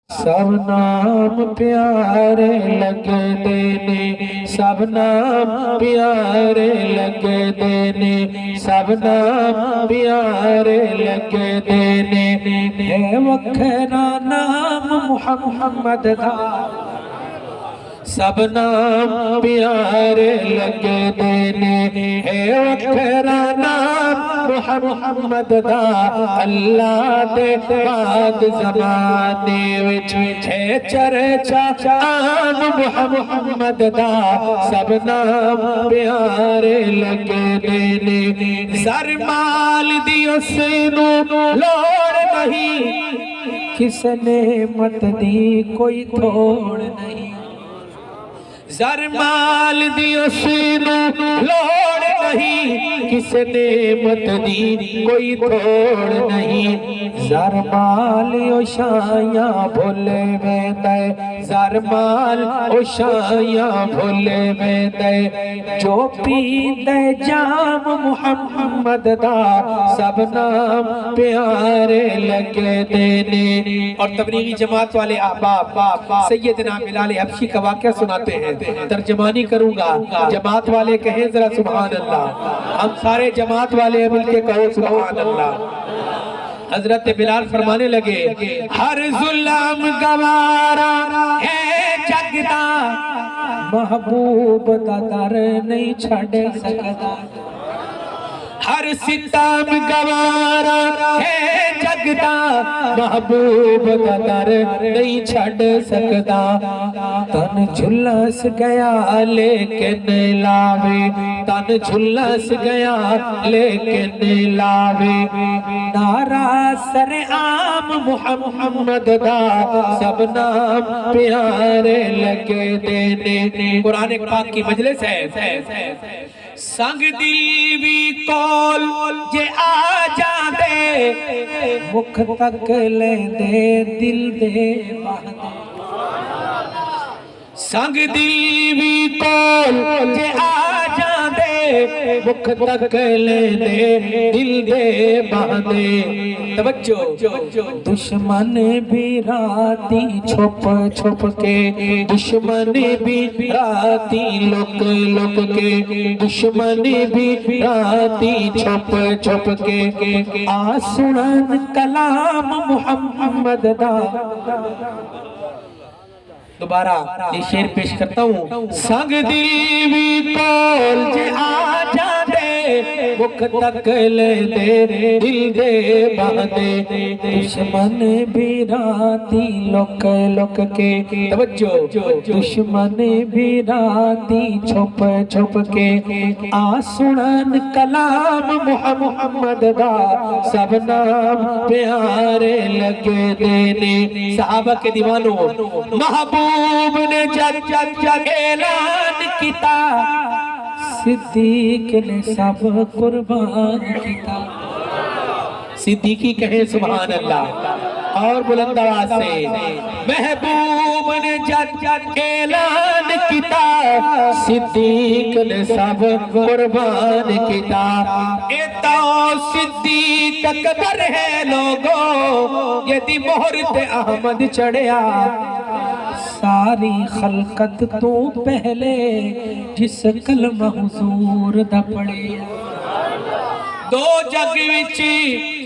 सब नाम प्यारे लगदे ने, सब नाम प्यारे लगदे ने, सब नाम प्यारे लगदे ने। है वखरा नाम मुहम्मद दा, सब नाम प्यारे लगदे ने। है वखरा नाम मुहम्मद दा, अल्लाह दे बाद ज़माने विच है चर्चा आन मुहम्मद दा, सब नाम प्यारे लगदे ने। सर माल दी उसनू लोड़ नहीं, किसने मत दी कोई थोड़ नहीं। ज़र माल दी उसनू लोड़ नहीं, किसने मत दी कोई थोड़ नहीं। ज़र माल ओ शायां भुले वेंदा, ज़र माल ओ शायां भुले वेंदा। जो पींदे जाम मुहम्मद दा, सब नाम प्यारे लगदे ने। और तबलीगी जमात वाले अहबाब सैयदना बिलाल हबशी का वाक़या सुनाते हैं, तर्जमानी करूंगा। जमात वाले कहें जरा सुभान अल्लाह, हम सारे जमात वाले मिलके कहो सुभान अल्लाह। हजरत बिलाल फरमाने लगे, हर जुल्म गवारा है जगदा, महबूब दा दर नहीं छड़ सकदा। हर सितम गवारा है जगदा, महबूब दा दर नहीं छड़ सकदा। तन झुलस गया लेकिन लावे, तन झुलस गया लेकिन लावे। नारा सरे आम मुहम्मद दा, सब नाम प्यारे लगदे ने। कुरान पाक की मजलिस है, संग दिल भी कोल जे आ जाते, मुख तक लेंदे दिल दे बहदे। संग दिल भी कोल जे आ जाते, मुख तक लेंदे दिल दे बहदे। तवज्जो, दुश्मन भी राती छुप छुप के, दुश्मन भी राती लुक लुक के, दुश्मन भी राती छुप छुप के। आ सुनन कलाम मुहम्मद दा। दोबारा ये शेर पेश करता हूँ। संग दिल भी कोल जे आ जाते, मुख तक लेंदे दिल दे बहदे। दुश्मन भी राती लुक लुक के, तवज्जो, दुश्मन भी राती छुप छुप के। आ सुनन कलाम मुहम्मद दा, सब नाम प्यारे लगदे ने। सहाबा के दीवानों, महबूब ने जग जग जग ऐलान किया, सिद्दीक ने सब कुर्बान किया। सिद्दीकी कहे सुभान अल्लाह और बुलंद आवाज से। महबूब ने जग जग ऐलान किया, सिद्दीक ने सब कुर्बान किया। ए तो सिद्दीक अकबर है लोगों, यदि मोहर ते अहमद चढ़िया। सारी खलकत तो पहले जिस कलमा हुजूर दा पढ़िया। दो जग विच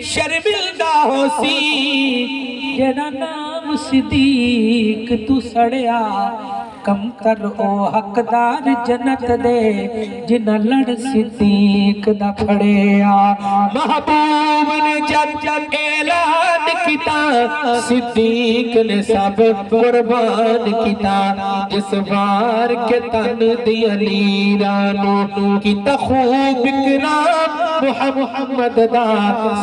शर्मिंदा होसी, जेड़ा नाम सिद्दीक तू सड़िया। कमतर ओ हकदार जन्नत दे, जिन्ना लड़ सिद्दीक दा फड़िया। महबूब ने जग जग ऐलान किया, सिद्दीक ने सब कुर्बान किया। जिस वार के तन दिया लीरानों, किता खूब इकराम मुहम्मद दा,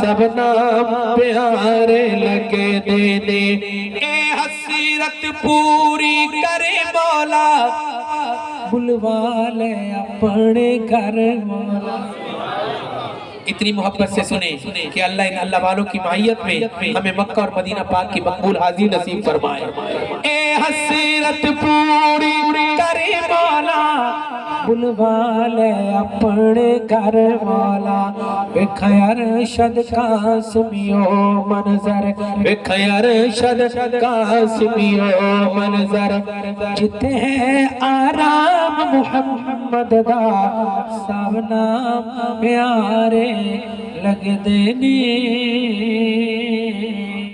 सब नाम प्यारे लगदे ने। ए हसीरत पूरी करे मौला, बुलवा ले अपने घर मौला। इतनी मोहब्बत से सुने कि अल्लाह इन अल्लाह वालों की माहियत में हमें मक्का और मदीना पाक की मकबूल हाज़िरी नसीब फरमाए। ए हसरत पूरी करे मौला, बुलवा ले अपने घर वाला। वेख यार शद कासमियो मंजर, वेख यार शद कासमियो मंजर, जिते आराम मुहम्मद दा सब नाम प्यारे लगदे ने।